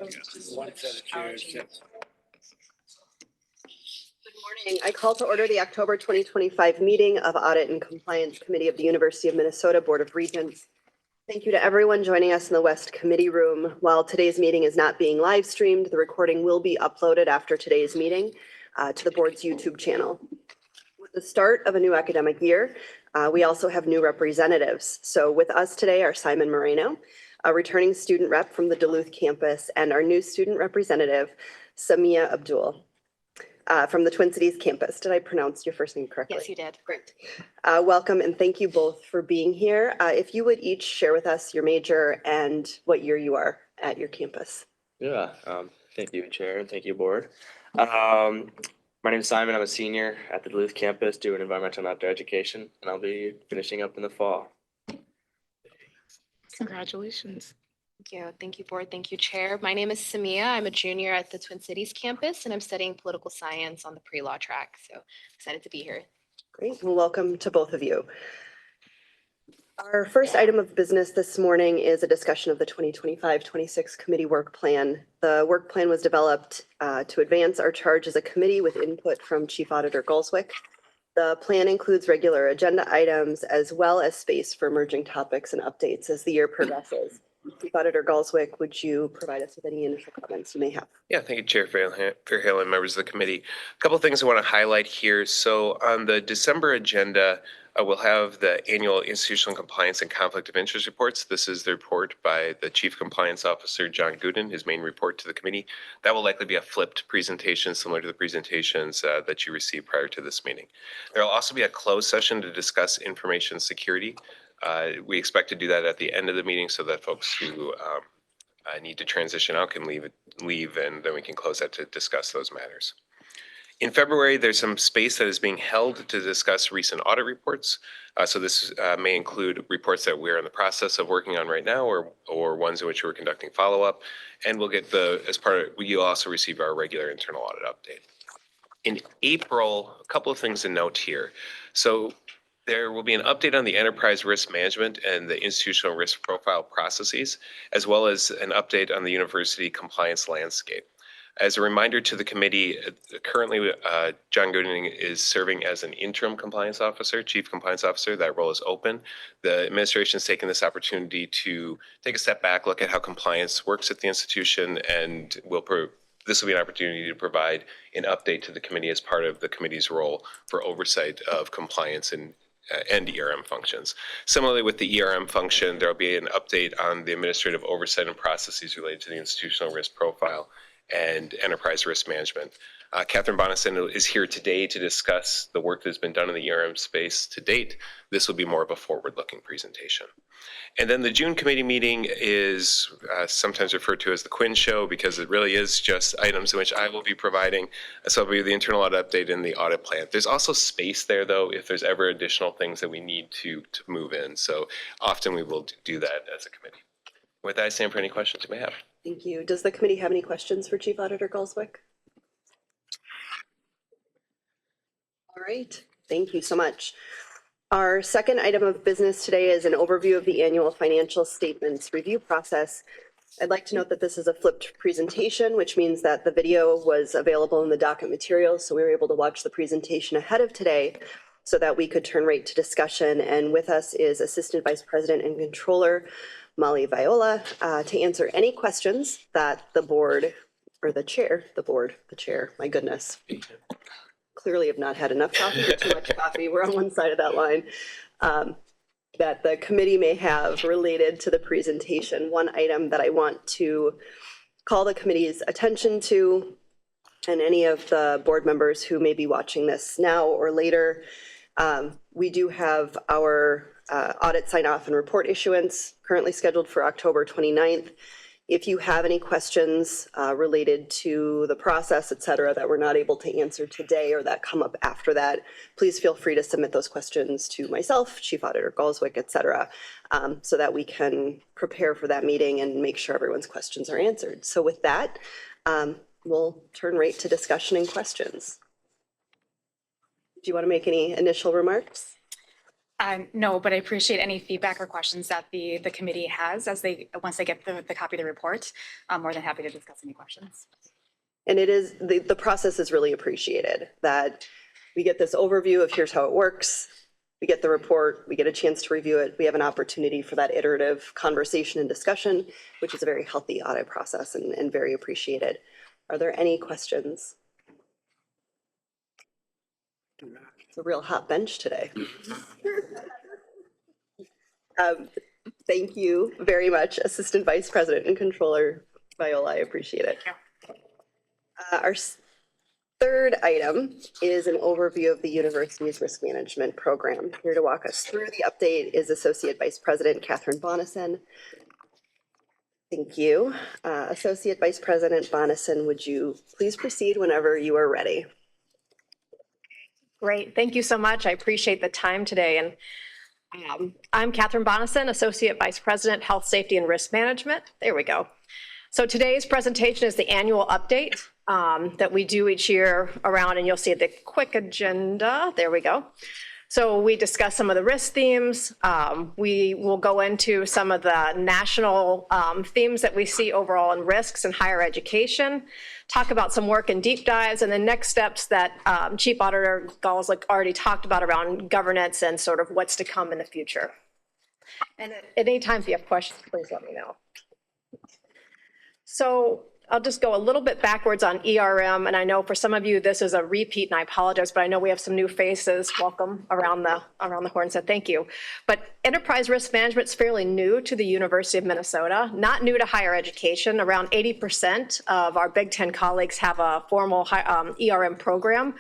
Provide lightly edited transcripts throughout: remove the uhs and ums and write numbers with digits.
One set of chairs. Good morning. I call to order the October 2025 meeting of Audit and Compliance Committee of the University of Minnesota Board of Regents. Thank you to everyone joining us in the West Committee Room. While today's meeting is not being live streamed, the recording will be uploaded after today's meeting to the board's YouTube channel. With the start of a new academic year, we also have new representatives. So with us today are Simon Moreno, a returning student rep from the Duluth campus, and our new student representative, Samia Abdul, from the Twin Cities campus. Did I pronounce your first name correctly? Yes, you did. Great. Welcome and thank you both for being here. If you would each share with us your major and what year you are at your campus. Yeah, thank you, Chair, and thank you, Board. My name is Simon. I'm a senior at the Duluth campus doing environmental and outdoor education, and I'll be finishing up in the fall. Congratulations. Thank you. Thank you, Board. Thank you, Chair. My name is Samia. I'm a junior at the Twin Cities campus, and I'm studying political science on the pre-law track. So excited to be here. Great. Well, welcome to both of you. Our first item of business this morning is a discussion of the 2025-26 committee work plan. The work plan was developed to advance our charge as a committee with input from Chief Auditor Gulswick. The plan includes regular agenda items as well as space for emerging topics and updates as the year progresses. Chief Auditor Gulswick, would you provide us with any initial comments you may have? Yeah, thank you, Chair Fairhill and members of the committee. A couple of things I want to highlight here. So on the December agenda, we'll have the annual institutional compliance and conflict of interest reports. This is the report by the Chief Compliance Officer, John Gooden, his main report to the committee. That will likely be a flipped presentation similar to the presentations that you received prior to this meeting. There will also be a closed session to discuss information security. We expect to do that at the end of the meeting so that folks who need to transition out can leave, and then we can close that to discuss those matters. In February, there's some space that is being held to discuss recent audit reports. So this may include reports that we're in the process of working on right now, or ones in which we're conducting follow-up. And we'll get you'll also receive our regular internal audit update. In April, a couple of things to note here. So there will be an update on the enterprise risk management and the institutional risk profile processes, as well as an update on the university compliance landscape. As a reminder to the committee, currently John Gooden is serving as an interim compliance officer, chief compliance officer. That role is open. The administration has taken this opportunity to take a step back, look at how compliance works at the institution, and this will be an opportunity to provide an update to the committee as part of the committee's role for oversight of compliance and ERM functions. Similarly, with the ERM function, there will be an update on the administrative oversight and processes related to the institutional risk profile and enterprise risk management. Catherine Bonison is here today to discuss the work that has been done in the ERM space to date. This will be more of a forward-looking presentation. And then the June committee meeting is sometimes referred to as the Quinn Show because it really is just items in which I will be providing. So it'll be the internal audit update and the audit plan. There's also space there, though, if there's ever additional things that we need to move in. So often we will do that as a committee. With that, I stand for any questions you may have. Thank you. Does the committee have any questions for Chief Auditor Gulswick? All right. Thank you so much. Our second item of business today is an overview of the annual financial statements review process. I'd like to note that this is a flipped presentation, which means that the video was available in the docket materials, so we were able to watch the presentation ahead of today so that we could turn right to discussion. And with us is Assistant Vice President and Controller Molly Viola to answer any questions that the board or the chair, my goodness. Clearly have not had enough coffee or too much coffee. We're on one side of that line. That the committee may have related to the presentation. One item that I want to call the committee's attention to, and any of the board members who may be watching this now or later, we do have our audit sign off and report issuance currently scheduled for October 29th. If you have any questions related to the process, et cetera, that we're not able to answer today or that come up after that, please feel free to submit those questions to myself, Chief Auditor Gulswick, et cetera, so that we can prepare for that meeting and make sure everyone's questions are answered. So with that, we'll turn right to discussion and questions. Do you want to make any initial remarks? No, but I appreciate any feedback or questions that the committee has once they get the copy of the report. I'm more than happy to discuss any questions. And it is, the process is really appreciated, that we get this overview of here's how it works. We get the report, we get a chance to review it. We have an opportunity for that iterative conversation and discussion, which is a very healthy audit process and very appreciated. Are there any questions? It's a real hot bench today. Thank you very much, Assistant Vice President and Controller Viola. I appreciate it. Our third item is an overview of the university's risk management program. Here to walk us through the update is Associate Vice President Catherine Bonison. Thank you. Associate Vice President Bonison, would you please proceed whenever you are ready? Great. Thank you so much. I appreciate the time today. And I'm Catherine Bonison, Associate Vice President, Health, Safety, and Risk Management. There we go. So today's presentation is the annual update that we do each year around, and you'll see the quick agenda. There we go. So we discuss some of the risk themes. We will go into some of the national themes that we see overall in risks in higher education, talk about some work in deep dives, and the next steps that Chief Auditor Galslick already talked about around governance and sort of what's to come in the future. And at any time if you have questions, please let me know. So I'll just go a little bit backwards on ERM, and I know for some of you this is a repeat, and I apologize, but I know we have some new faces. Welcome around the horn, so thank you. But enterprise risk management is fairly new to the University of Minnesota, not new to higher education. Around 80% of our Big Ten colleagues have a formal ERM program.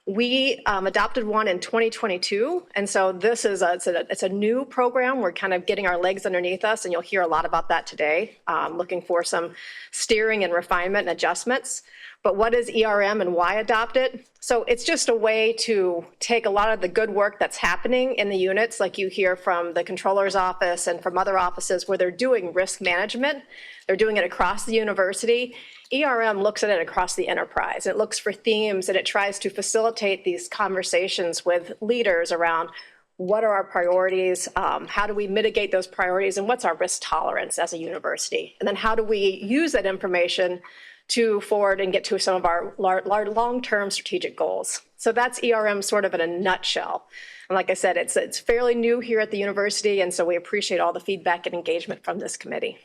We adopted one in 2022, and so this is it's a new program. We're kind of getting our legs underneath us, and you'll hear a lot about that today, looking for some steering and refinement and adjustments. But what is ERM and why adopt it? So it's just a way to take a lot of the good work that's happening in the units, like you hear from the controller's office and from other offices where they're doing risk management. They're doing it across the university. ERM looks at it across the enterprise. It looks for themes, and it tries to facilitate these conversations with leaders around what are our priorities, how do we mitigate those priorities, and what's our risk tolerance as a university? And then how do we use that information to forward and get to some of our long-term strategic goals? So that's ERM sort of in a nutshell. And like I said, it's fairly new here at the university, and so we appreciate all the feedback and engagement from this committee.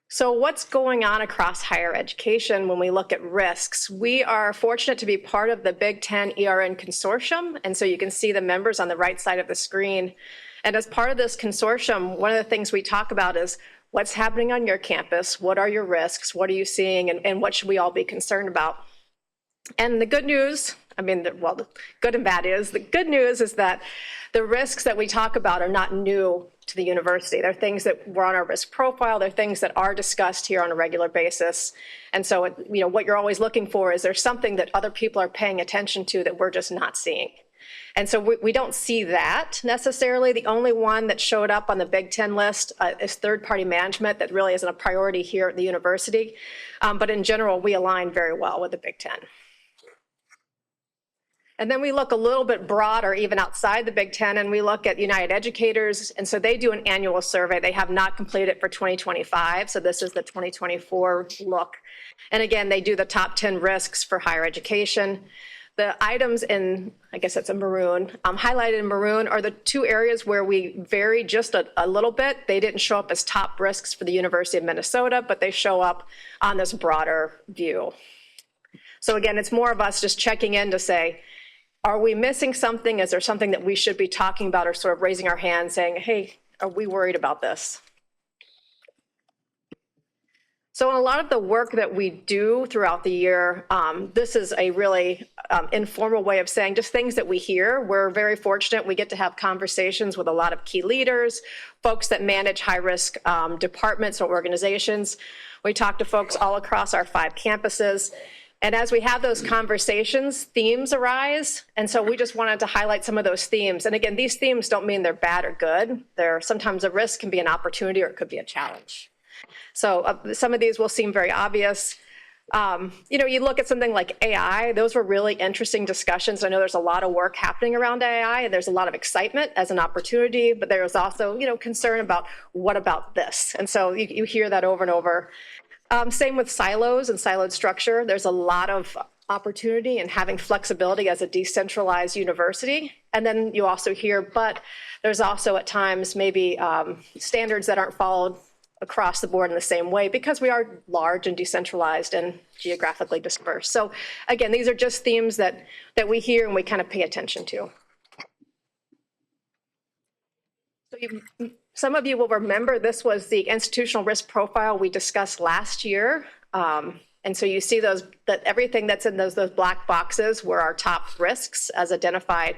So what's going on across higher education when we look at risks? We are fortunate to be part of the Big Ten ERN Consortium, and so you can see the members on the right side of the screen. And as part of this consortium, one of the things we talk about is what's happening on your campus, what are your risks, what are you seeing, and what should we all be concerned about? And the good news, the good and bad is, the good news is that the risks that we talk about are not new to the university. They're things that were on our risk profile. They're things that are discussed here on a regular basis. And so, what you're always looking for is there's something that other people are paying attention to that we're just not seeing. And so we don't see that necessarily. The only one that showed up on the Big Ten list is third-party management. That really isn't a priority here at the university. But in general, we align very well with the Big Ten. And then we look a little bit broader, even outside the Big Ten, and we look at United Educators. And so they do an annual survey. They have not completed it for 2025. So this is the 2024 look. And again, they do the top 10 risks for higher education. The items in, I guess it's a maroon, highlighted in maroon are the two areas where we vary just a little bit. They didn't show up as top risks for the University of Minnesota, but they show up on this broader view. So again, it's more of us just checking in to say, are we missing something? Is there something that we should be talking about or sort of raising our hand saying, hey, are we worried about this? So in a lot of the work that we do throughout the year, this is a really informal way of saying just things that we hear. We're very fortunate. We get to have conversations with a lot of key leaders, folks that manage high-risk departments or organizations. We talk to folks all across our 5 campuses. And as we have those conversations, themes arise. And so we just wanted to highlight some of those themes. And again, these themes don't mean they're bad or good. Sometimes a risk can be an opportunity or it could be a challenge. So some of these will seem very obvious. You look at something like AI, those were really interesting discussions. I know there's a lot of work happening around AI, and there's a lot of excitement as an opportunity, but there was also, concern about what about this? And so you hear that over and over. Same with silos and siloed structure. There's a lot of opportunity in having flexibility as a decentralized university. And then you also hear, but there's also at times maybe standards that aren't followed across the board in the same way because we are large and decentralized and geographically dispersed. So again, these are just themes that we hear and we kind of pay attention to. So some of you will remember this was the institutional risk profile we discussed last year. And so you see that everything that's in those black boxes were our top risks as identified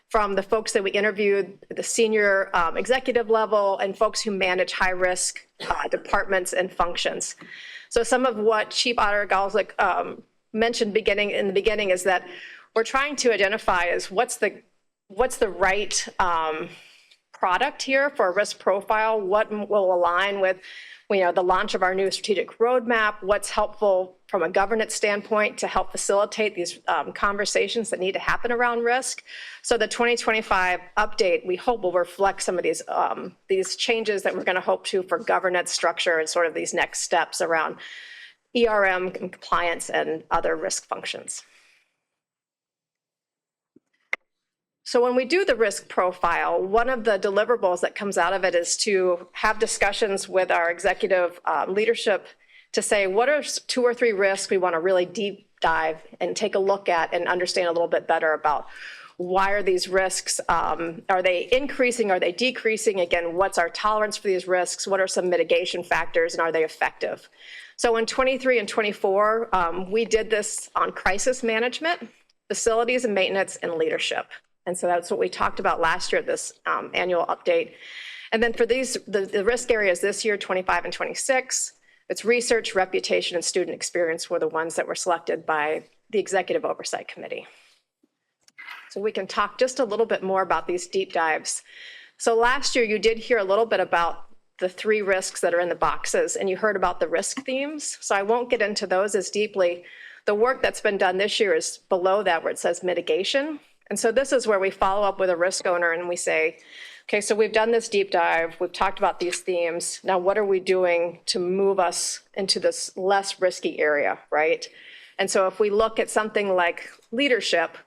from the folks that we interviewed, the senior executive level, and folks who manage high-risk departments and functions. So some of what Chief Auditor Galslick mentioned in the beginning is that we're trying to identify is what's the right product here for a risk profile, what will align with the launch of our new strategic roadmap, what's helpful from a governance standpoint to help facilitate these conversations that need to happen around risk. So the 2025 update, we hope will reflect some of these changes that we're going to hope to for governance structure and sort of these next steps around ERM and compliance and other risk functions. So when we do the risk profile, one of the deliverables that comes out of it is to have discussions with our executive leadership to say, what are 2 or 3 risks we want to really deep dive and take a look at and understand a little bit better about why are these risks, are they increasing, are they decreasing? Again, what's our tolerance for these risks? What are some mitigation factors and are they effective? So in 23 and 24, we did this on crisis management, facilities and maintenance, and leadership. And so that's what we talked about last year at this annual update. And then for the risk areas this year, 25 and 26, it's research, reputation, and student experience were the ones that were selected by the Executive Oversight Committee. So we can talk just a little bit more about these deep dives. So last year, you did hear a little bit about the 3 risks that are in the boxes, and you heard about the risk themes. So I won't get into those as deeply. The work that's been done this year is below that where it says mitigation. And so this is where we follow up with a risk owner and we say, okay, so we've done this deep dive, we've talked about these themes, now what are we doing to move us into this less risky area, right? And so if we look at something like leadership,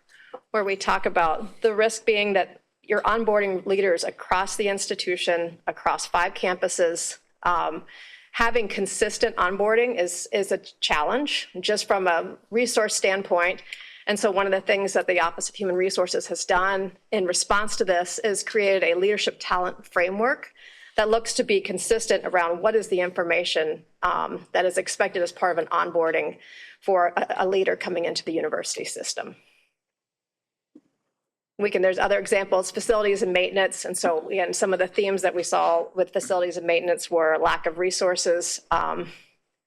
where we talk about the risk being that you're onboarding leaders across the institution, across 5 campuses, having consistent onboarding is a challenge just from a resource standpoint. And so one of the things that the Office of Human Resources has done in response to this is created a leadership talent framework that looks to be consistent around what is the information that is expected as part of an onboarding for a leader coming into the university system. There's other examples, facilities and maintenance. And so again, some of the themes that we saw with facilities and maintenance were lack of resources.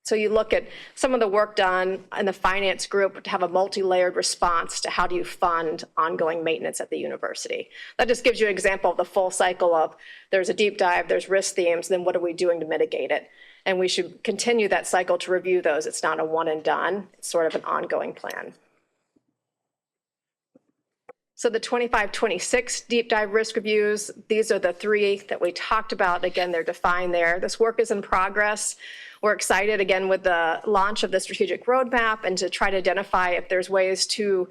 So you look at some of the work done in the finance group to have a multi-layered response to how do you fund ongoing maintenance at the university. That just gives you an example of the full cycle of there's a deep dive, there's risk themes, then what are we doing to mitigate it? And we should continue that cycle to review those. It's not a one and done, it's sort of an ongoing plan. So the 25-26 deep dive risk reviews, these are the 3 that we talked about. Again, they're defined there. This work is in progress. We're excited again with the launch of the strategic roadmap and to try to identify if there's ways to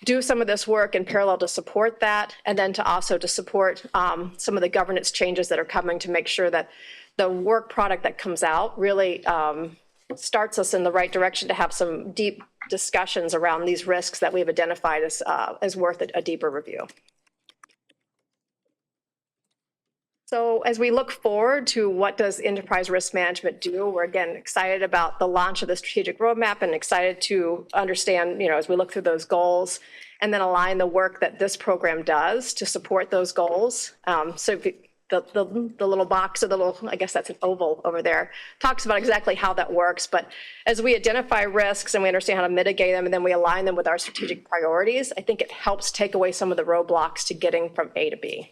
do some of this work in parallel to support that, and then to also to support some of the governance changes that are coming to make sure that the work product that comes out really starts us in the right direction to have some deep discussions around these risks that we've identified as worth a deeper review. So as we look forward to what does enterprise risk management do, we're again excited about the launch of the strategic roadmap and excited to understand, as we look through those goals and then align the work that this program does to support those goals. So if the little box or the little, I guess that's an oval over there, talks about exactly how that works. But as we identify risks and we understand how to mitigate them and then we align them with our strategic priorities, I think it helps take away some of the roadblocks to getting from A to B.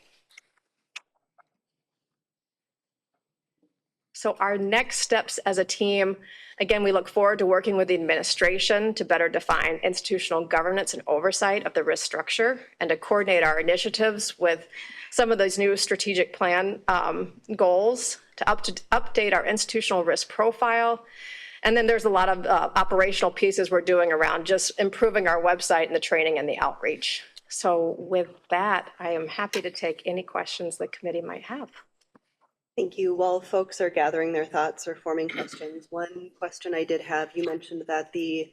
So our next steps as a team, again, we look forward to working with the administration to better define institutional governance and oversight of the risk structure and to coordinate our initiatives with some of those new strategic plan goals to update our institutional risk profile. And then there's a lot of operational pieces we're doing around just improving our website and the training and the outreach. So with that, I am happy to take any questions the committee might have. Thank you. While folks are gathering their thoughts or forming questions, one question I did have, you mentioned that the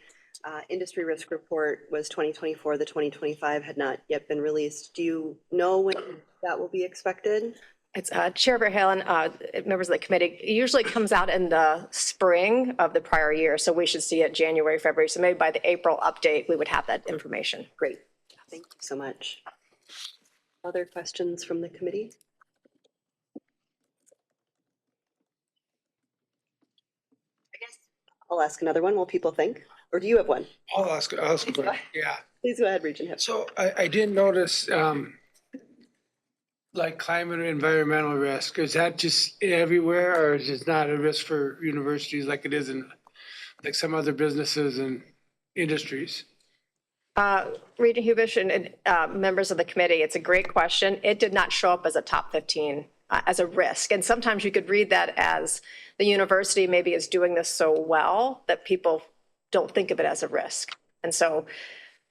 industry risk report was 2024, the 2025 had not yet been released. Do you know when that will be expected? It's Chair Verhalen, members of the committee, it usually comes out in the spring of the prior year, so we should see it January, February. So maybe by the April update, we would have that information. Great. Thank you so much. Other questions from the committee? I guess I'll ask another one while people think. Or do you have one? I'll ask, yeah. Please go ahead, Regent Hip. So I did notice, like climate and environmental risk, is that just everywhere or is it not a risk for universities like it is in like some other businesses and industries? Regent Hubish and members of the committee, it's a great question. It did not show up as a top 15 as a risk. And sometimes you could read that as the university maybe is doing this so well that people don't think of it as a risk. And so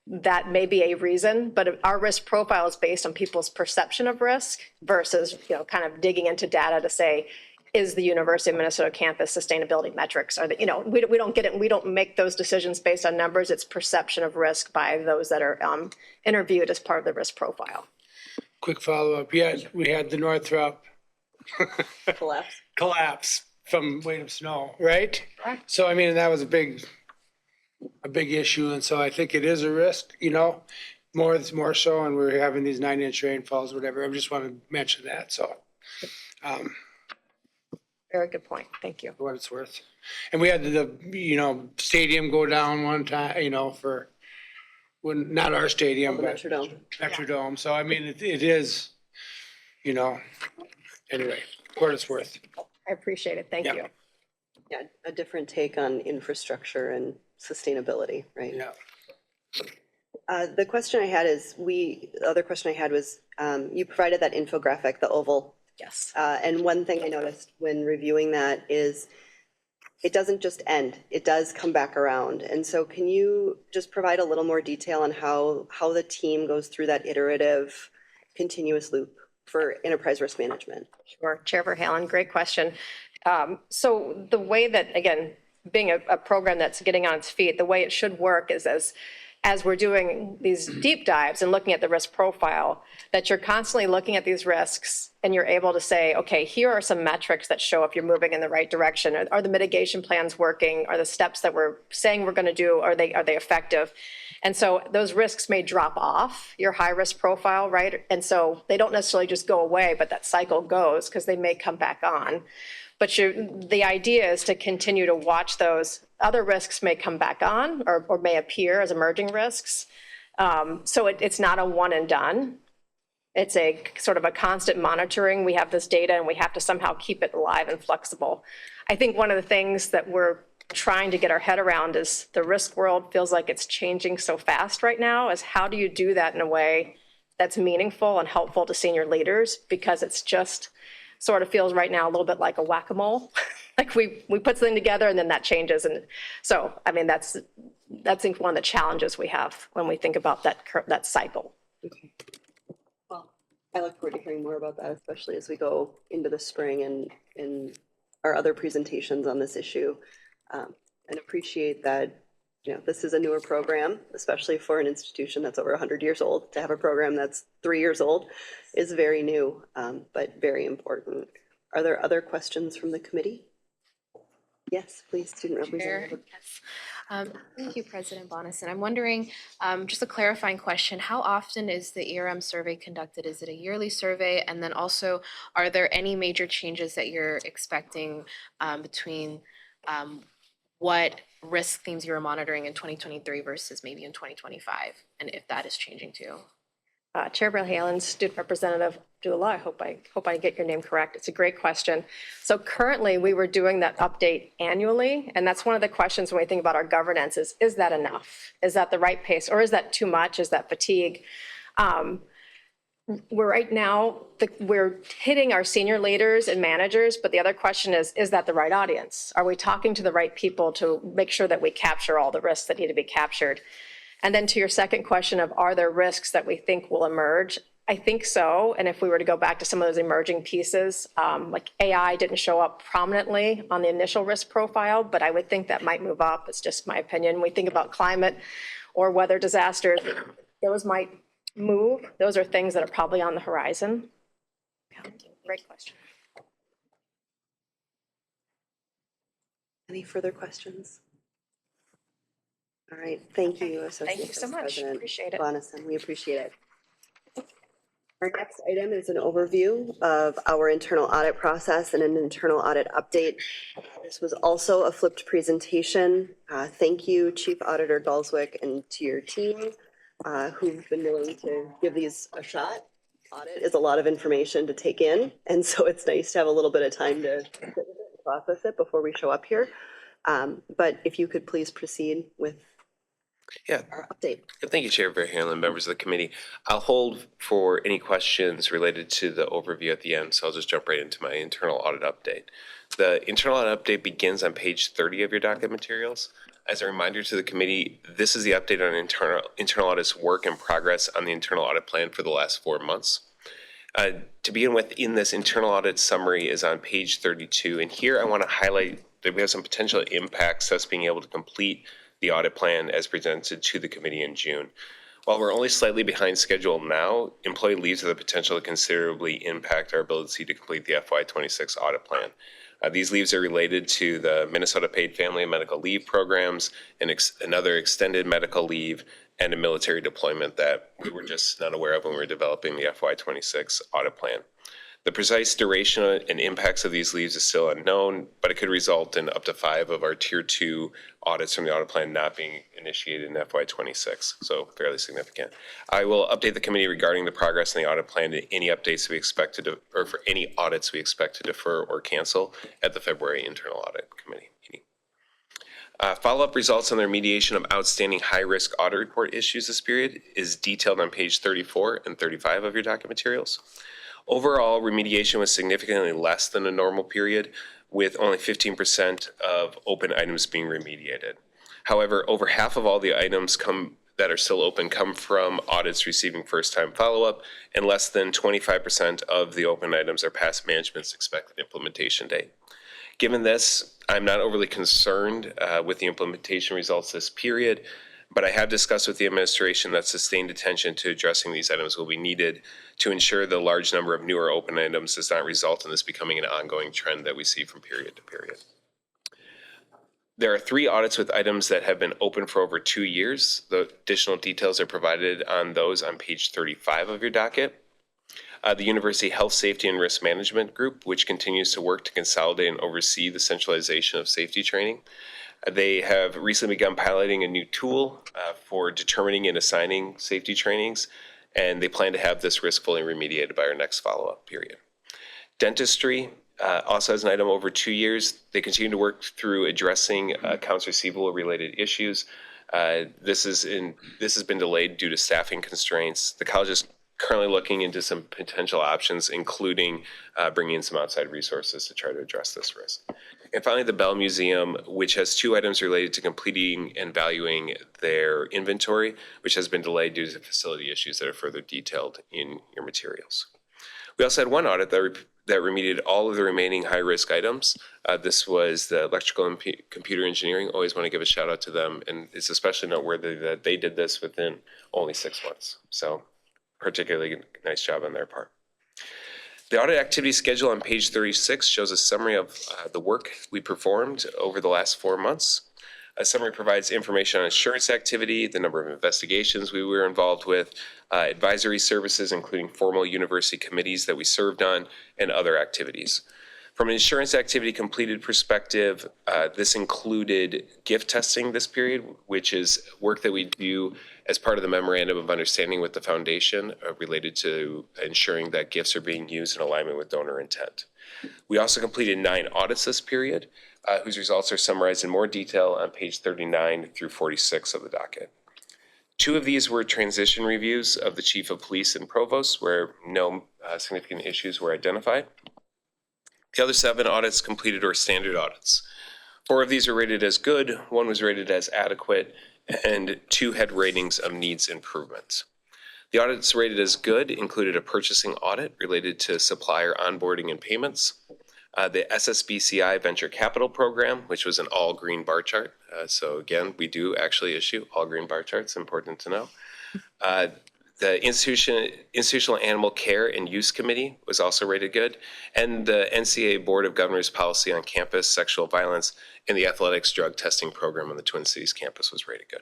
that may be a reason, but our risk profile is based on people's perception of risk versus, kind of digging into data to say, is the University of Minnesota campus sustainability metrics? Are we don't get it. We don't make those decisions based on numbers. It's perception of risk by those that are interviewed as part of the risk profile. Quick follow-up. Yeah, we had the Northrop collapse from weight of snow, right? Correct. So I mean, that was a big issue. And so I think it is a risk, more so. And we're having these 9-inch rainfalls, whatever. I just want to mention that. So, Very good point. Thank you. for what it's worth. And we had the, stadium go down one time, for when, not our stadium, The but Metrodome. Metrodome. So I mean, it is, anyway, for what it's worth. I appreciate it. Thank Yeah. you. Yeah, a different take on infrastructure and sustainability, right? Yeah. The question I had is, the other question I had was, you provided that infographic, the oval. Yes. And one thing I noticed when reviewing that is it doesn't just end, it does come back around. And so can you just provide a little more detail on how the team goes through that iterative, continuous loop for enterprise risk management? Sure. Chair Verhalen, great question. So the way that, again, being a program that's getting on its feet, the way it should work is as we're doing these deep dives and looking at the risk profile, that you're constantly looking at these risks and you're able to say, okay, here are some metrics that show if you're moving in the right direction. Are the mitigation plans working? Are the steps that we're saying we're going to do, are they effective? And so those risks may drop off your high risk profile, right? And so they don't necessarily just go away, but that cycle goes because they may come back on. But the idea is to continue to watch those. Other risks may come back on or may appear as emerging risks. So it's not a one and done. It's a sort of a constant monitoring. We have this data and we have to somehow keep it alive and flexible. I think one of the things that we're trying to get our head around is the risk world feels like it's changing so fast right now, is how do you do that in a way that's meaningful and helpful to senior leaders? Because it's just sort of feels right now a little bit like a whack-a-mole. Like we put something together and then that changes. And so, I mean, that's I think one of the challenges we have when we think about that cycle. Okay. Well, I look forward to hearing more about that, especially as we go into the spring and our other presentations on this issue. And appreciate that, this is a newer program, especially for an institution that's over 100 years old. To have a program that's 3 years old is very new, but very important. Are there other questions from the committee? Yes, please, student representative. Yes. Thank you, President Bonison. I'm wondering, just a clarifying question, how often is the ERM survey conducted? Is it a yearly survey? And then also, are there any major changes that you're expecting between what risk themes you were monitoring in 2023 versus maybe in 2025, and if that is changing too? Chair Verhaelen, Student Representative Dula, I hope I get your name correct. It's a great question. So currently, we were doing that update annually, and that's one of the questions when we think about our governance is that enough? Is that the right pace, or is that too much? Is that fatigue? We're right now, we're hitting our senior leaders and managers, but the other question is that the right audience? Are we talking to the right people to make sure that we capture all the risks that need to be captured? And then to your second question of, are there risks that we think will emerge? I think so. And if we were to go back to some of those emerging pieces, like AI didn't show up prominently on the initial risk profile, but I would think that might move up. It's just my opinion. When we think about climate or weather disasters, those might move. Those are things that are probably on the horizon. Great question. Any further questions? All right, thank you, Associate Thank you so Vice much. President Appreciate it. Bonison. We appreciate it. Our next item is an overview of our internal audit process and an internal audit update. This was also a flipped presentation. Thank you, Chief Auditor Galswick, and to your team who've been willing to give these a shot. Audit is a lot of information to take in, and so it's nice to have a little bit of time to sit with it and process it before we show up here. But if you could please proceed with Yeah. our update. Thank you, Chair Verhaelen, members of the committee. I'll hold for any questions related to the overview at the end, so I'll just jump right into my internal audit update. The internal audit update begins on page 30 of your docket materials. As a reminder to the committee, this is the update on internal audit's work and progress on the internal audit plan for the last 4 months. To begin with, in this internal audit summary is on page 32, and here I want to highlight that we have some potential impacts to us being able to complete the audit plan as presented to the committee in June. While we're only slightly behind schedule now, employee leaves have the potential to considerably impact our ability to complete the FY26 audit plan. These leaves are related to the Minnesota Paid Family and Medical Leave programs, and another extended medical leave, and a military deployment that we were just not aware of when we were developing the FY26 audit plan. The precise duration and impacts of these leaves is still unknown, but it could result in up to 5 of our Tier 2 audits from the audit plan not being initiated in FY26, so fairly significant. I will update the committee regarding the progress in the audit plan and any updates we expect to, or for any audits we expect to defer or cancel at the February internal audit committee meeting. Follow-up results on the remediation of outstanding high-risk audit report issues this period is detailed on page 34 and 35 of your docket materials. Overall, remediation was significantly less than a normal period, with only 15% of open items being remediated. However, over half of all the items that are still open come from audits receiving first-time follow-up, and less than 25% of the open items are past management's expected implementation date. Given this, I'm not overly concerned with the implementation results this period, but I have discussed with the administration that sustained attention to addressing these items will be needed to ensure the large number of newer open items does not result in this becoming an ongoing trend that we see from period to period. There are 3 audits with items that have been open for over 2 years. The additional details are provided on those on page 35 of your docket. The University Health, Safety, and Risk Management Group, which continues to work to consolidate and oversee the centralization of safety training. They have recently begun piloting a new tool for determining and assigning safety trainings, and they plan to have this risk fully remediated by our next follow-up period. Dentistry also has an item over 2 years. They continue to work through addressing accounts receivable related issues. This has been delayed due to staffing constraints. The college is currently looking into some potential options, including bringing in some outside resources to try to address this risk. And finally, the Bell Museum, which has 2 items related to completing and valuing their inventory, which has been delayed due to facility issues that are further detailed in your materials. We also had one audit that remediated all of the remaining high-risk items. This was the electrical and computer engineering. Always want to give a shout out to them, and it's especially noteworthy that they did this within only 6 months. So particularly nice job on their part. The audit activity schedule on page 36 shows a summary of the work we performed over the last 4 months. A summary provides information on insurance activity, the number of investigations we were involved with, advisory services, including formal university committees that we served on, and other activities. From an insurance activity completed perspective, this included gift testing this period, which is work that we do as part of the memorandum of understanding with the foundation related to ensuring that gifts are being used in alignment with donor intent. We also completed 9 audits this period, whose results are summarized in more detail on page 39 through 46 of the docket. 2 of these were transition reviews of the chief of police and provost, where no significant issues were identified. The other 7 audits completed were standard audits. 4 of these were rated as good, 1 was rated as adequate, and 2 had ratings of needs improvement. The audits rated as good included a purchasing audit related to supplier onboarding and payments, the SSBCI Venture Capital Program, which was an all green bar chart. So again, we do actually issue all green bar charts, important to know. The Institutional Animal Care and Use Committee was also rated good, and the NCAA Board of Governors Policy on Campus Sexual Violence and the Athletics Drug Testing Program on the Twin Cities campus was rated good.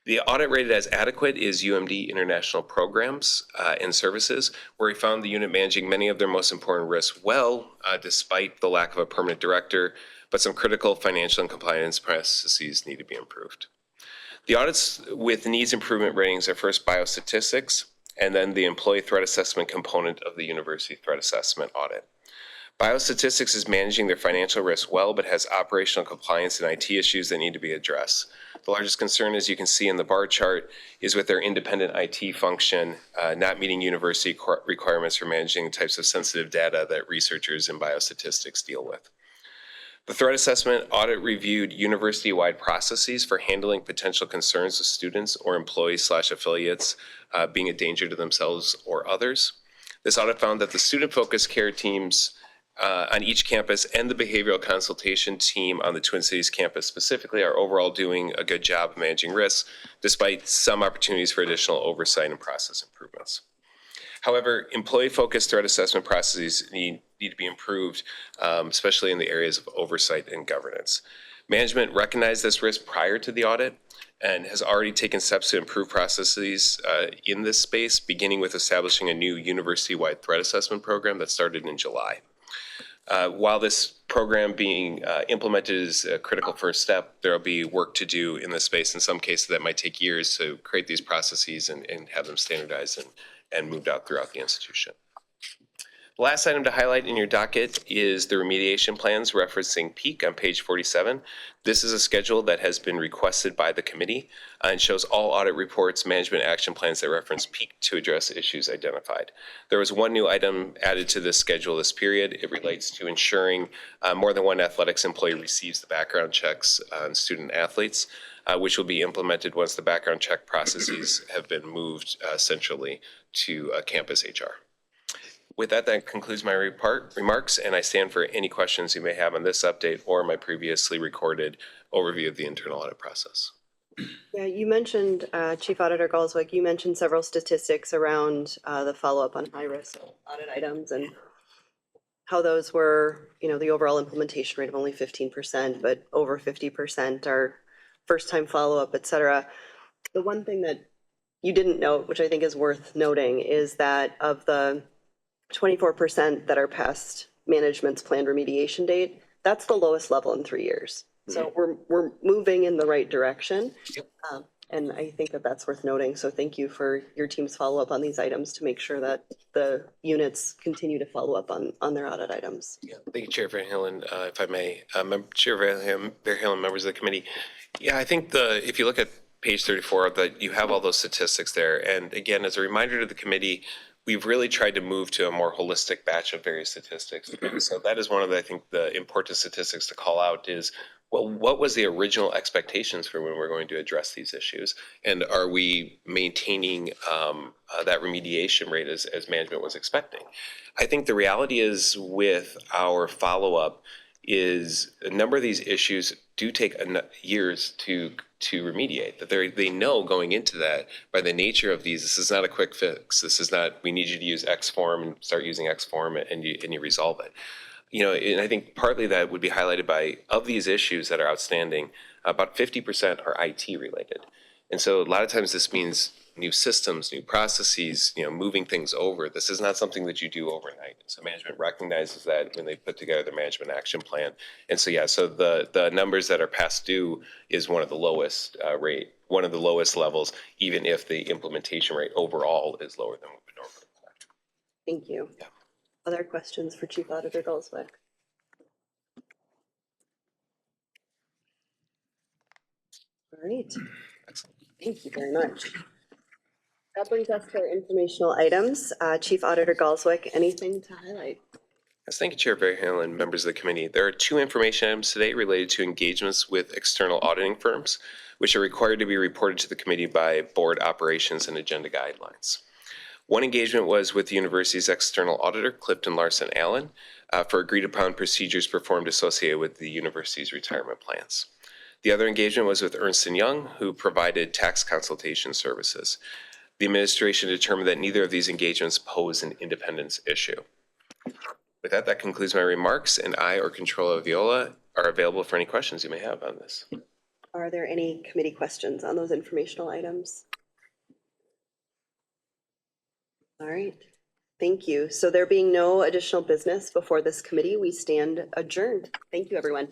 The audit rated as adequate is UMD International Programs and Services, where we found the unit managing many of their most important risks well, despite the lack of a permanent director, but some critical financial and compliance processes need to be improved. The audits with needs improvement ratings are first biostatistics, and then the employee threat assessment component of the university threat assessment audit. Biostatistics is managing their financial risk well, but has operational compliance and IT issues that need to be addressed. The largest concern, as you can see in the bar chart, is with their independent IT function not meeting university requirements for managing types of sensitive data that researchers in biostatistics deal with. The threat assessment audit reviewed university-wide processes for handling potential concerns of students or employees/affiliates being a danger to themselves or others. This audit found that the student-focused care teams on each campus and the behavioral consultation team on the Twin Cities campus specifically are overall doing a good job of managing risks, despite some opportunities for additional oversight and process improvements. However, employee-focused threat assessment processes need to be improved, especially in the areas of oversight and governance. Management recognized this risk prior to the audit and has already taken steps to improve processes in this space, beginning with establishing a new university-wide threat assessment program that started in July. While this program being implemented is a critical first step, there will be work to do in this space. In some cases, that might take years to create these processes and have them standardized and moved out throughout the institution. The last item to highlight in your docket is the remediation plans referencing PEAK on page 47. This is a schedule that has been requested by the committee and shows all audit reports, management action plans that reference PEAK to address issues identified. There was one new item added to this schedule this period. It relates to ensuring more than one athletics employee receives the background checks on student athletes, which will be implemented once the background check processes have been moved centrally to campus HR. With that, that concludes my remarks, and I stand for any questions you may have on this update or my previously recorded overview of the internal audit process. Yeah, you mentioned, Chief Auditor Galswick, you mentioned several statistics around the follow-up on high-risk audit items and how those were, the overall implementation rate of only 15%, but over 50% are first-time follow-up, et cetera. The one thing that you didn't note, which I think is worth noting, is that of the 24% that are past management's planned remediation date, that's the lowest level in 3 years. So we're moving in the right direction. Yep. And I think that that's worth noting. So thank you for your team's follow-up on these items to make sure that the units continue to follow up on their audit items. Yeah, thank you, Chair Van Hillen, if I may. Chair Van Hillen, members of the committee. Yeah, I think if you look at page 34, you have all those statistics there. And again, as a reminder to the committee, we've really tried to move to a more holistic batch of various statistics. So that is one of the, I think, the important statistics to call out is, well, what was the original expectations for when we're going to address these issues? And are we maintaining that remediation rate as management was expecting? I think the reality is with our follow-up is a number of these issues do take years to remediate, that they know going into that by the nature of these, this is not a quick fix. This is not, we need you to use X form and start using X form and you resolve it. And I think partly that would be highlighted by, of these issues that are outstanding, about 50% are IT related. And so a lot of times this means new systems, new processes, moving things over. This is not something that you do overnight. So management recognizes that when they put together the management action plan. And so, yeah, so the numbers that are past due is one of the lowest one of the lowest levels, even if the implementation rate overall is lower than what we normally expect. Thank you. Yeah. Other questions for Chief Auditor Gulswick? All right. Excellent. Thank you very much. That brings us to our informational items. Chief Auditor Gulswick, anything to highlight? Yes, thank you, Chair Berryhill and members of the committee. There are 2 information items today related to engagements with external auditing firms, which are required to be reported to the committee by board operations and agenda guidelines. One engagement was with the university's external auditor, Clifton Larson Allen, for agreed upon procedures performed associated with the university's retirement plans. The other engagement was with Ernst & Young, who provided tax consultation services. The administration determined that neither of these engagements pose an independence issue. With that, that concludes my remarks, and I or Controller Viola are available for any questions you may have on this. Are there any committee questions on those informational items? All right, thank you. So there being no additional business before this committee, we stand adjourned. Thank you, everyone.